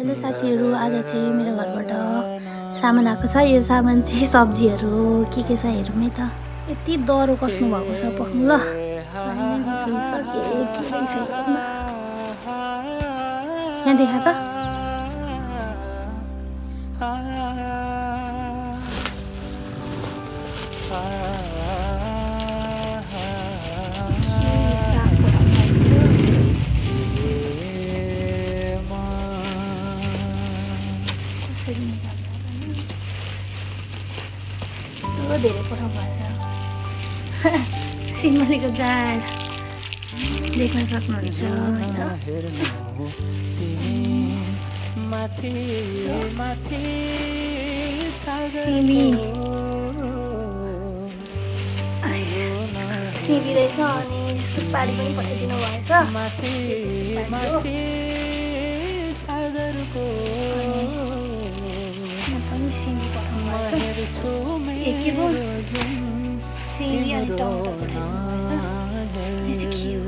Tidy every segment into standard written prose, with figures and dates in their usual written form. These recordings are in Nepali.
हेलो साथीहरू, आज चाहिँ मेरो घरबाट सामान आएको छ। यो सामान चाहिँ सब्जीहरू के छ हेरौँ है त। यति दह्रो कस्नु भएको छ पक्नु ल। यहाँ देखा त धेरै पठाउनु भएछ। सिमलीको जाड देख्न सक्नुहुन्छ सिमी सिमी रहेछ। अनि सुपारी पनि पठाइदिनु भएछ। सिमी पठाउनु भएछ। के पो सिमी अनि टमाटर पठाइदिनु भएछ। यो चाहिँ के हो?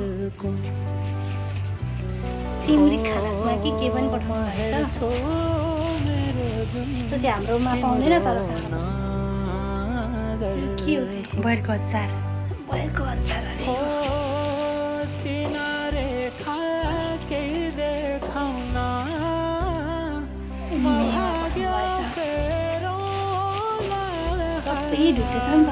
सिमली खानामा के पनि पठाउनु भएछ। त्यो चाहिँ हाम्रोमा पाउँदैन। तर के हो? बयरको अचार। बयरको अचार अरे सबै ढुकेछ नि त।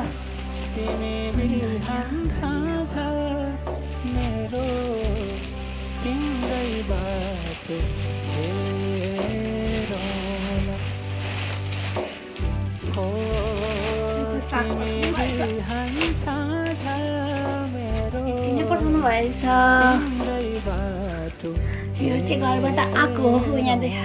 पठाउनु भएछ। यो चाहिँ घरबाट आएको हो। यहाँ देखा